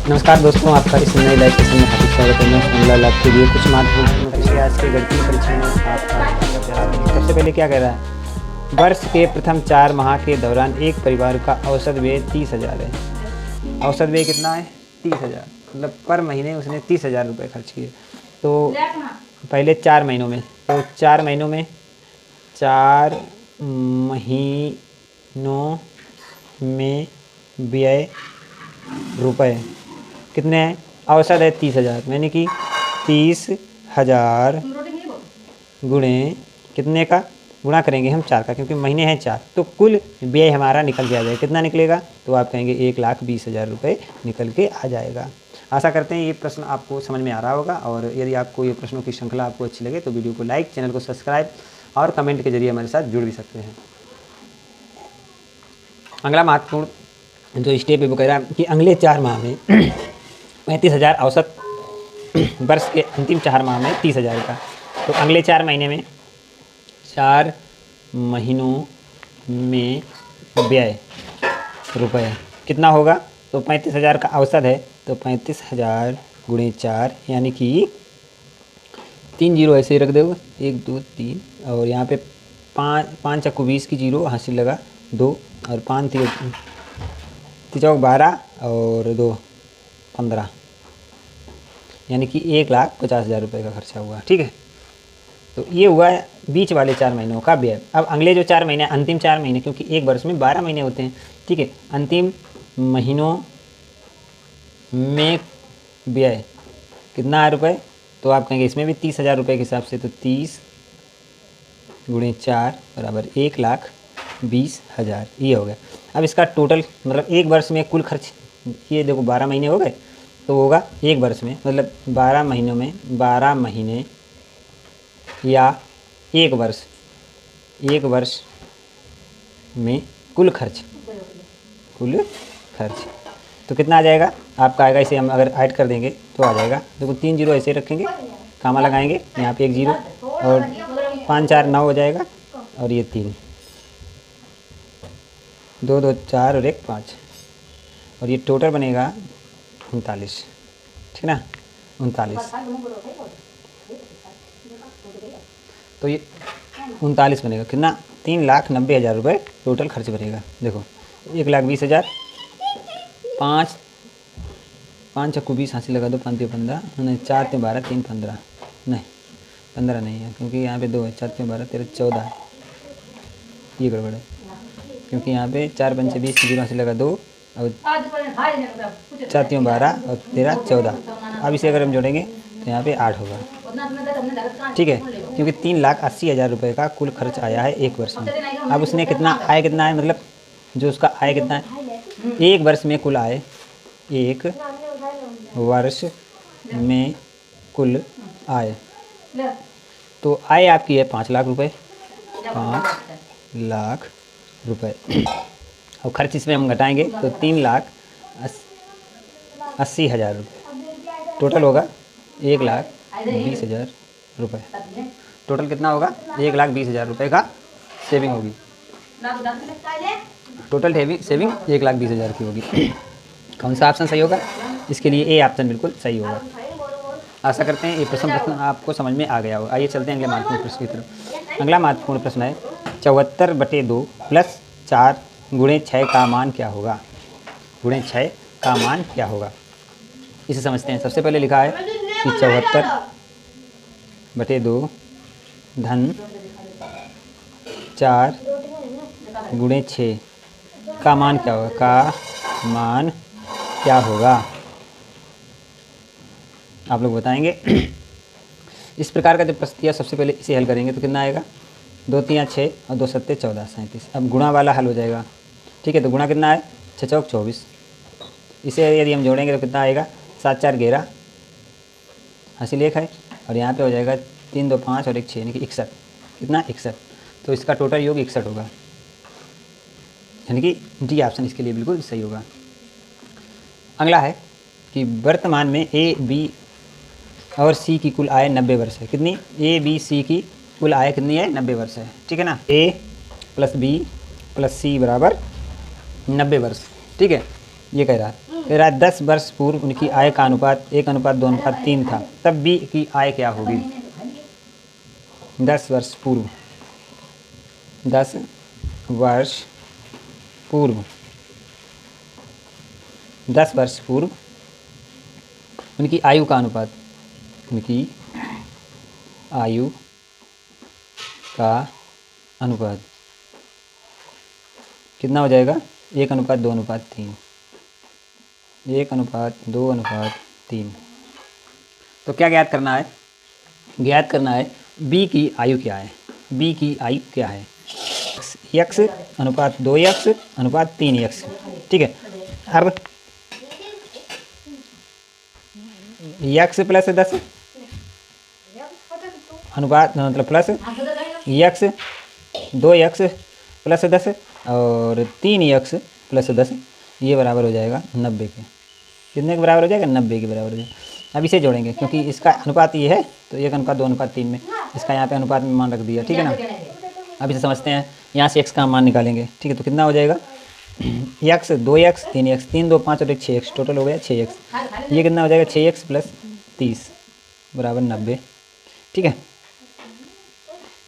नमस्कार दोस्तों, आपका इस नए लाइव सेशन में हार्दिक स्वागत है। मैं सोनलाल आपके लिए कुछ महत्वपूर्ण विषय आज के गणितीय परीक्षा में आपका जवाब देंगे। सबसे पहले क्या कह रहा है, वर्ष के प्रथम 4 माह के दौरान एक परिवार का औसत व्यय 30,000 है। औसत व्यय कितना है? 30,000, मतलब पर महीने उसने 30,000 रुपये खर्च किए। तो पहले 4 महीनों में, तो 4 महीनों में 4 महीनों में व्यय रुपए कितने हैं? औसत है 30,000, यानी कि 30,000 गुणे कितने का गुणा करेंगे हम 4 का, क्योंकि महीने हैं 4, तो कुल व्यय हमारा निकल के आ जाएगा। कितना निकलेगा? तो आप कहेंगे 1,20,000 रुपये निकल के आ जाएगा। आशा करते हैं ये प्रश्न आपको समझ में आ रहा होगा, और यदि आपको ये प्रश्नों की श्रृंखला आपको अच्छी लगे तो वीडियो को लाइक, चैनल को सब्सक्राइब और कमेंट के जरिए हमारे साथ जुड़ भी सकते हैं। अगला महत्वपूर्ण जो स्टेप है वो कह रहा है कि अगले 4 माह में 35,000 औसत, वर्ष के अंतिम 4 माह में 30,000 का। तो अगले 4 महीने में 4 महीनों में व्यय रुपए कितना होगा? तो 35,000 का औसत है, तो 35,000 गुणे 4, यानी कि 3 जीरो ऐसे ही रख दो, 1 2 3, और यहाँ पे 5 चक्कू 20 की जीरो, हासिल लगा 2, और 5 चौक 12 और 2 15, यानी कि 1,50,000 रुपये का खर्चा हुआ। ठीक है, तो ये हुआ है बीच वाले 4 महीनों का व्यय। अब अगले जो 4 महीने, अंतिम 4 महीने, क्योंकि एक वर्ष में 12 महीने होते हैं। ठीक है, अंतिम महीनों में व्यय कितना है रुपये? तो आप कहेंगे इसमें भी 30,000 रुपये के हिसाब से, तो 30 गुणे 4 बराबर 1,20,000, ये हो गया। अब इसका टोटल, मतलब एक वर्ष में कुल खर्च, ये देखो 12 महीने हो गए, तो होगा एक वर्ष में, मतलब 12 महीनों में 12 महीने या एक वर्ष में कुल खर्च तो कितना आ जाएगा आपका? आएगा, इसे हम अगर ऐड कर देंगे तो आ जाएगा, देखो 3 जीरो ऐसे रखेंगे, कामा लगाएंगे, यहाँ पे 1 जीरो, और 5 4 9 हो जाएगा, और ये 3 2 2 4 और 1 5, और ये टोटल बनेगा 39। ठीक ना, 39, तो ये 39 बनेगा कितना? 3,90,000 रुपये टोटल खर्च बनेगा। देखो 1,20,000, 5 चक्कू 20 हासिल लगा दो, 5 15, नहीं 4 3 12 3 15, नहीं 15 नहीं है, क्योंकि यहाँ पे 2 है, 4 3 12 13 14 है, ये गड़बड़ है, क्योंकि यहाँ पे 4 5 20 जीरो हासिल लगा 2, और 4 3 12 और 13 14। अब इसे अगर हम जोड़ेंगे तो यहाँ पे 8 होगा। ठीक है, क्योंकि 3,80,000 रुपये का कुल खर्च आया है एक वर्ष में। अब उसने कितना आय, कितना है, मतलब जो उसका आय कितना है एक वर्ष में, कुल आय एक वर्ष में कुल आय, तो आय आपकी है 5 लाख रुपये, 5 लाख रुपये। और खर्च इसमें हम घटाएंगे तो 3,80,000 रुपये टोटल होगा, 1,20,000 रुपये। टोटल कितना होगा? 1,20,000 रुपये का सेविंग होगी। टोटल सेविंग 1,20,000 की होगी। कौन सा ऑप्शन सही होगा? इसके लिए ए ऑप्शन बिल्कुल सही होगा। आशा करते हैं ये प्रश्न आपको समझ में आ गया होगा। आइए चलते हैं अगले महत्वपूर्ण प्रश्न की तरफ। अगला महत्वपूर्ण प्रश्न है 74/2 + 4 गुणे 6 का मान क्या होगा? गुणे 6 का मान क्या होगा, इसे समझते हैं। सबसे पहले लिखा है कि 74/2 धन 4 गुणे 6 का मान क्या होगा? का मान क्या होगा आप लोग बताएंगे। इस प्रकार का जब प्रश्न दिया, सबसे पहले इसे हल करेंगे तो कितना आएगा? 2 3 6 और 2 7 14 37। अब गुणा वाला हल हो जाएगा। ठीक है, तो गुणा कितना है? 6 चौक 24। इसे यदि हम जोड़ेंगे तो कितना आएगा? 7 4 11 हासिल 1 है, और यहाँ पे हो जाएगा 3 2 5 और 1 6, यानी कि 61। कितना? 61। तो इसका टोटल योग 61 होगा, यानी कि डी ऑप्शन इसके लिए बिल्कुल सही होगा। अगला है कि वर्तमान में ए बी और सी की कुल आय 90 वर्ष है। कितनी? ए बी सी की कुल आय कितनी है? 90 वर्ष है। ठीक है ना, ए प्लस बी प्लस सी बराबर 90 वर्ष। ठीक है, ये कह रहा है कह रहा है 10 वर्ष पूर्व उनकी आय का अनुपात 1:2:3 था, तब बी की आय क्या होगी? 10 वर्ष पूर्व, 10 वर्ष पूर्व, 10 वर्ष पूर्व उनकी आयु का अनुपात, उनकी आयु का अनुपात कितना हो जाएगा? 1:2:3, 1:2:3। तो क्या ज्ञात करना है? ज्ञात करना है बी की आयु क्या है। बी की आयु क्या है? x अनुपात 2x अनुपात 3x। ठीक है, अब x प्लस 10 अनुपात मतलब प्लस x 2x प्लस 10 और 3x प्लस 10, ये बराबर हो जाएगा 90 के। कितने के बराबर हो जाएगा? 90 के बराबर हो जाएगा। अब इसे जोड़ेंगे क्योंकि इसका अनुपात ये है, तो 1:2:3 में इसका यहाँ पे अनुपात में मान रख दिया। ठीक है ना, अब इसे समझते हैं। यहाँ से x का मान निकालेंगे। ठीक है, तो कितना हो जाएगा? x 2x 3x 3 2 5 और 1 6x, टोटल हो गया 6x। ये कितना हो जाएगा? 6x प्लस 30 बराबर 90। ठीक है,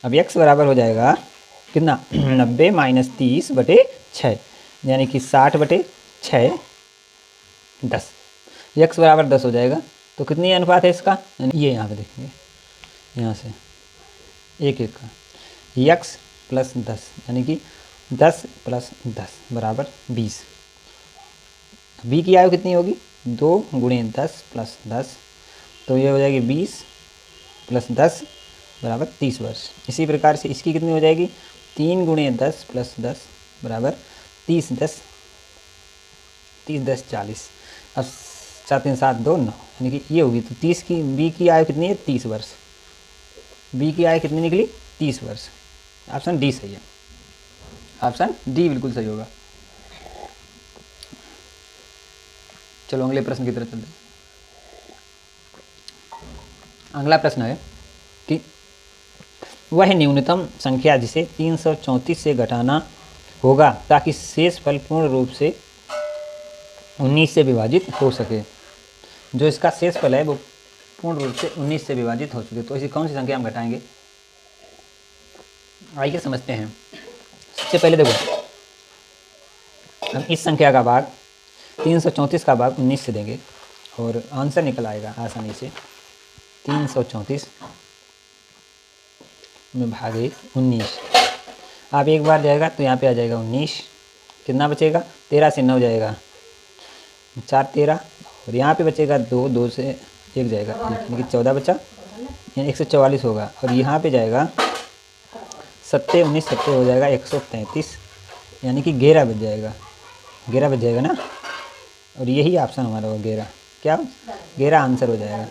अब x बराबर हो जाएगा कितना? 90 माइनस 30/6, यानी कि 60/6 10। x बराबर 10 हो जाएगा। तो कितनी अनुपात है इसका? ये यहाँ पे देखेंगे, यहाँ से 1:1 का x प्लस 10, यानी कि 10 प्लस 10 बराबर 20। बी की आयु कितनी होगी? 2 × 10 प्लस 10, तो ये हो जाएगी 20 प्लस 10 बराबर 30 वर्ष। इसी प्रकार से इसकी कितनी हो जाएगी? 3 × 10 प्लस 10 बराबर 30 10 40। अब 7 3 7 2 9, यानी कि ये होगी। तो 30 की बी की आयु कितनी है? 30 वर्ष। बी की आयु कितनी निकली? 30 वर्ष। ऑप्शन डी सही है, ऑप्शन डी बिल्कुल सही होगा। चलो अगले प्रश्न की तरफ चलते हैं। अगला प्रश्न है कि वह न्यूनतम संख्या जिसे 334 से घटाना होगा ताकि शेष फल पूर्ण रूप से 19 से विभाजित हो सके। जो इसका शेष फल है वो पूर्ण रूप से 19 से विभाजित हो चुके। तो ऐसी कौन सी संख्या हम घटाएंगे? आइए समझते हैं। सबसे पहले देखो, हम इस संख्या का भाग 334 का भाग 19 से देंगे और आंसर निकल आएगा आसानी से। 334 में भागे 19, आप एक बार जाएगा तो यहाँ पे आ जाएगा 19। कितना बचेगा? 13 से 9 जाएगा 4 13, और यहाँ पे बचेगा 2 2 से 1 जाएगा 1, यानी कि 14 बचा, यानी 144 होगा। और यहाँ पे जाएगा 7 19 7 हो जाएगा 133, यानी कि 11 बच जाएगा। 11 बच जाएगा ना, और यही ऑप्शन हमारा होगा 11। क्या? 11 आंसर हो जाएगा।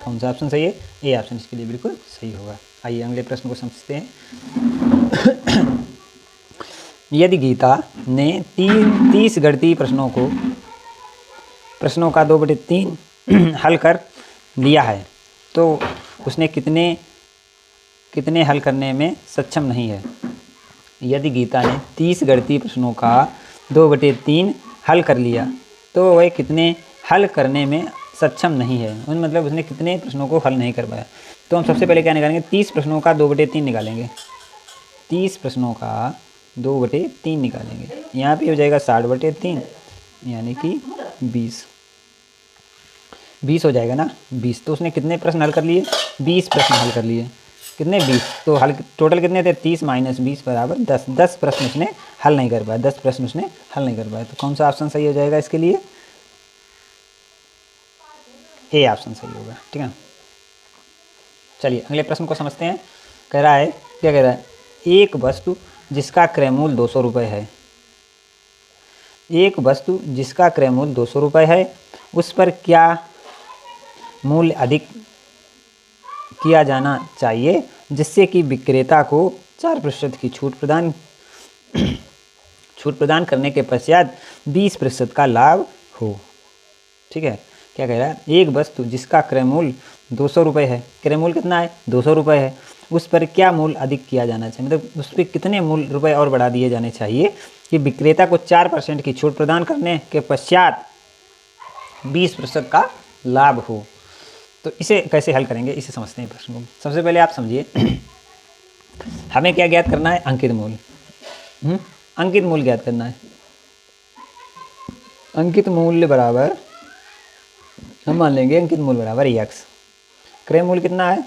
कौन सा ऑप्शन सही है? ए ऑप्शन इसके लिए बिल्कुल सही होगा। आइए अगले प्रश्न को समझते हैं। यदि गीता ने 30 गणितीय प्रश्नों का 2/3 हल कर लिया है तो उसने कितने हल करने में सक्षम नहीं है? यदि गीता ने 30 गणितीय प्रश्नों का 2/3 हल कर लिया तो वह कितने हल करने में सक्षम नहीं है, मतलब उसने कितने प्रश्नों को हल नहीं कर पाया। तो हम सबसे पहले क्या निकालेंगे? 30 प्रश्नों का 2/3 निकालेंगे। 30 प्रश्नों का 2/3 निकालेंगे। यहाँ पे हो जाएगा 60/3, यानी कि 20 हो जाएगा ना, 20। तो उसने कितने प्रश्न हल कर लिए? 20 प्रश्न हल कर लिए। कितने? 20। तो हल टोटल कितने थे? 30 माइनस 20 बराबर 10। 10 प्रश्न उसने हल नहीं कर पाया। 10 प्रश्न उसने हल नहीं कर पाया। तो कौन सा ऑप्शन सही हो जाएगा इसके लिए? ए ऑप्शन सही होगा। ठीक है, चलिए अगले प्रश्न को समझते हैं। कह रहा है, क्या कह रहा है? एक वस्तु जिसका क्रय मूल्य 200 रुपये है, एक वस्तु जिसका क्रय मूल्य 200 रुपये है, उस पर क्या मूल्य अधिक किया जाना चाहिए जिससे कि विक्रेता को 4% की छूट प्रदान करने के पश्चात 20% का लाभ हो। ठीक है, क्या कह रहा है? एक वस्तु जिसका क्रय मूल्य 200 रुपये है, क्रय मूल्य कितना है? 200 रुपये है, उस पर क्या मूल्य अधिक किया जाना चाहिए, मतलब उस पर कितने मूल्य रुपये और बढ़ा दिए जाने चाहिए कि विक्रेता को 4% की छूट प्रदान करने के पश्चात 20% का लाभ हो। तो इसे कैसे हल करेंगे, इसे समझते हैं प्रश्न को। सबसे पहले आप समझिए, हमें क्या ज्ञात करना है, अंकित मूल्य। अंकित मूल्य ज्ञात करना है। अंकित मूल्य बराबर, हम मान लेंगे अंकित मूल्य बराबर x। क्रय मूल्य कितना है,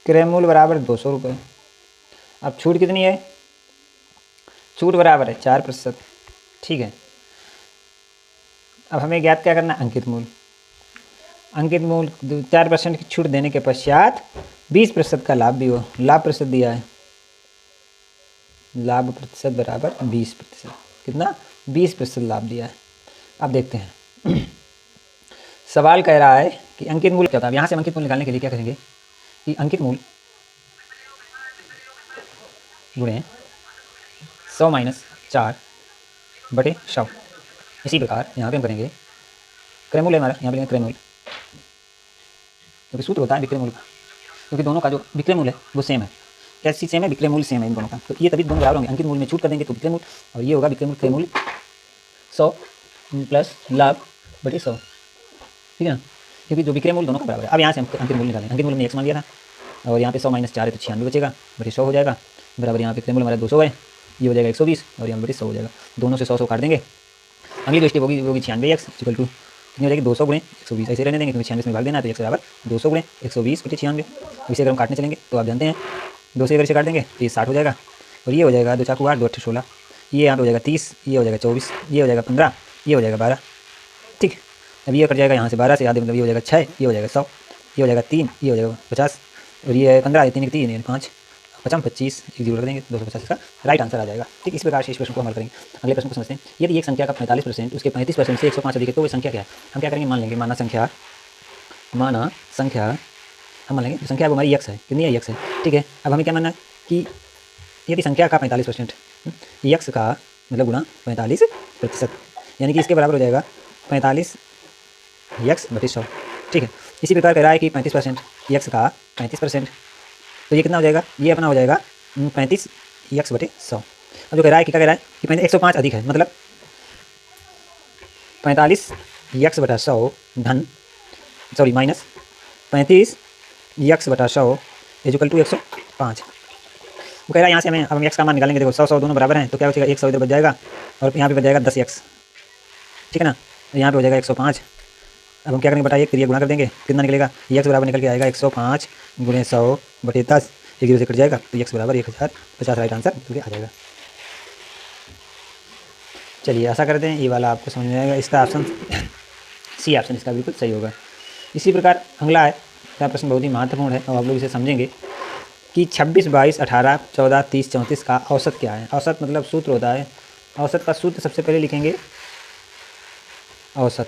क्रय मूल्य बराबर 200 रुपये। अब छूट कितनी है, छूट बराबर है 4%। ठीक है, अब हमें ज्ञात क्या करना है, अंकित मूल्य। अंकित मूल्य 4% की छूट देने के पश्चात 20% का लाभ भी हो। लाभ प्रतिशत दिया है, लाभ प्रतिशत बराबर 20%। कितना, 20% लाभ दिया है। अब देखते हैं, सवाल कह रहा है कि अंकित मूल्य क्या था। यहाँ से अंकित मूल्य निकालने के लिए क्या करेंगे कि अंकित मूल्य गुणे 100 माइनस 4 बटे 100। इसी प्रकार यहाँ पे हम करेंगे क्रय मूल्य हमारा, यहाँ पे लेंगे क्रय मूल्य, क्योंकि सूत्र होता है विक्रय मूल्य का, क्योंकि दोनों का जो विक्रय मूल्य है वो सेम है। कैसी सेम है, विक्रय मूल्य सेम है इन दोनों का, तो ये तभी दोनों बराबर होंगे। अंकित मूल्य में छूट कर देंगे तो विक्रय मूल्य, और ये होगा विक्रय मूल्य क्रय मूल्य 100 प्लस लाभ बटे 100। ठीक है ना, क्योंकि जो विक्रय मूल्य दोनों का बराबर है। अब यहाँ से हम अंकित मूल्य निकालेंगे। अंकित मूल्य में x मान लिया था, और यहाँ पे 100 माइनस 4 है तो 96 बचेगा, बटे 100 हो जाएगा, बराबर यहाँ पे क्रय मूल्य हमारा 200 है, ये हो जाएगा 120, और यहाँ बटे 100 हो जाएगा। दोनों से 100 काट देंगे। अगली जो स्टेप होगी वो होगी 96x इक्वल टू कितनी हो जाएगी, 200 गुणे 120। ऐसे रहने देंगे क्योंकि 96 में भाग देना है, तो x बराबर 200 गुणे 120 बटे 96। इसे अगर हम काटने चलेंगे तो आप जानते हैं 2 से अगर इसे काट देंगे तो ये 60 हो जाएगा, और ये हो जाएगा 2 चाकू 8 2 8 16, ये यहाँ पे हो जाएगा 30, ये हो जाएगा 24, ये हो जाएगा 15, ये हो जाएगा 12। ठीक, अब ये कट जाएगा यहाँ से 12 से आधे, मतलब ये हो जाएगा 6, ये हो जाएगा 100, ये हो जाएगा 3, ये हो जाएगा 50, और ये है 15, 3 3 5 50 25, एक जीरो रख देंगे, 250 इसका राइट आंसर आ जाएगा। ठीक, इस प्रकार से इस प्रश्न को हल करेंगे। अगले प्रश्न को समझते हैं। यदि एक संख्या का 45% उसके 35% से 105 अधिक है तो वो संख्या क्या है। हम क्या करेंगे, मान लेंगे माना संख्या हम मान लेंगे जो संख्या वो हमारी x है, कितनी है, x है। ठीक है, अब हमें क्या मानना है कि यदि संख्या का 45% x का मतलब गुणा 45%, यानी कि इसके बराबर हो जाएगा 45x बटे 100। ठीक है, इसी प्रकार कह रहा है कि 35% x का 35%, तो ये कितना हो जाएगा, ये अपना हो जाएगा 35x बटे 100। अब जो कह रहा है कि क्या कह रहा है कि 105 अधिक है, मतलब 45x बटा 100 धन माइनस 35x बटा 100 इक्वल टू 105। वो कह रहा है यहाँ से हमें, अब हम x का मान निकालेंगे। देखो 100 100 दोनों बराबर हैं, तो क्या बचेगा, 100 इधर बच जाएगा, और यहाँ पे बच जाएगा 10x। ठीक है ना, यहाँ पे हो जाएगा 105। अब हम क्या करेंगे, बताइए, फिर ये गुणा कर देंगे, कितना निकलेगा, x बराबर निकल के आएगा 105 गुणे 100 बटे 10, एक जीरो से कट जाएगा, तो x बराबर 1050 राइट आंसर निकल के आ जाएगा। चलिए ऐसा करते हैं, ये वाला आपको समझ में आएगा। इसका ऑप्शन सी ऑप्शन इसका बिल्कुल सही होगा। इसी प्रकार अगला है, यह प्रश्न बहुत ही महत्वपूर्ण है और आप लोग इसे समझेंगे कि 26 22 18 14 30 34 का औसत क्या है। औसत मतलब सूत्र होता है, औसत का सूत्र सबसे पहले लिखेंगे, औसत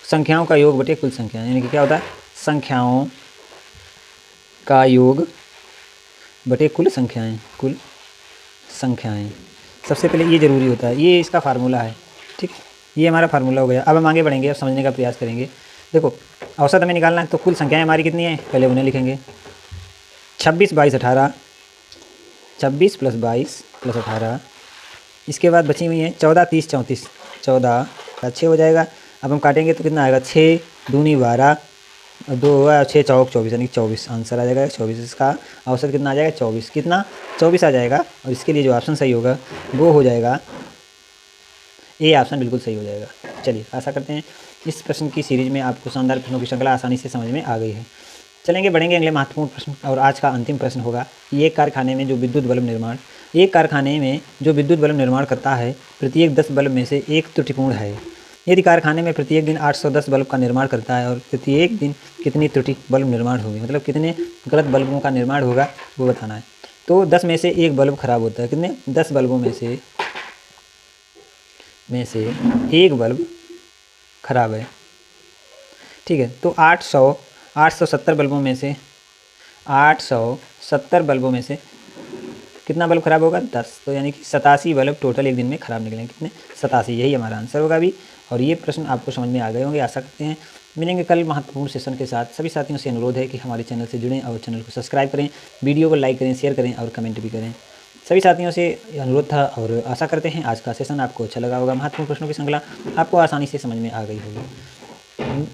संख्याओं का योग बटे कुल संख्या, यानी कि क्या होता है, संख्याओं का योग बटे कुल संख्याएं, कुल संख्याएं। सबसे पहले ये ज़रूरी होता है, ये इसका फार्मूला है। ठीक, ये हमारा फार्मूला हो गया। अब हम आगे बढ़ेंगे, अब समझने का प्रयास करेंगे। देखो औसत हमें निकालना है, तो कुल संख्याएं हमारी कितनी है, पहले उन्हें लिखेंगे। 26 22 18, 26 प्लस 22 प्लस 18, इसके बाद बची हुई हैं 14 30 34, 14 का 6 हो जाएगा। अब हम काटेंगे तो कितना आएगा, 6 दूनी 12, 2 6 चौक 24, यानी 24 आंसर आ जाएगा 24। इसका औसत कितना आ जाएगा, 24, कितना 24 आ जाएगा। और इसके लिए जो ऑप्शन सही होगा वो हो जाएगा ए ऑप्शन, बिल्कुल सही हो जाएगा। चलिए आशा करते हैं इस प्रश्न की सीरीज में आपको शानदार प्रश्नों की श्रृंखला आसानी से समझ में आ गई है। चलेंगे बढ़ेंगे अगले महत्वपूर्ण प्रश्न, और आज का अंतिम प्रश्न होगा कि एक कारखाने में जो विद्युत बल्ब निर्माण करता है, प्रत्येक 10 बल्ब में से एक त्रुटिपूर्ण है। यदि कारखाने में प्रत्येक दिन 810 बल्ब का निर्माण करता है और प्रत्येक दिन कितनी त्रुटि बल्ब निर्माण होगी, मतलब कितने गलत बल्बों का निर्माण होगा वो बताना है। तो 10 में से एक बल्ब खराब होता है, कितने 10 बल्बों में से एक बल्ब खराब है। ठीक है, तो 870 बल्बों में से 870 बल्बों में से कितना बल्ब खराब होगा, 10। तो यानी कि 87 बल्ब टोटल एक दिन में खराब निकलेंगे, कितने 87, यही हमारा आंसर होगा अभी। और ये प्रश्न आपको समझ में आ गए होंगे, आशा करते हैं। मिलेंगे कल महत्वपूर्ण सेशन के साथ। सभी साथियों से अनुरोध है कि हमारे चैनल से जुड़ें और चैनल को सब्सक्राइब करें, वीडियो को लाइक करें, शेयर करें और कमेंट भी करें। सभी साथियों से अनुरोध था और आशा करते हैं आज का सेशन आपको अच्छा लगा होगा। महत्वपूर्ण प्रश्नों की श्रृंखला आपको आसानी से समझ में आ गई होगी।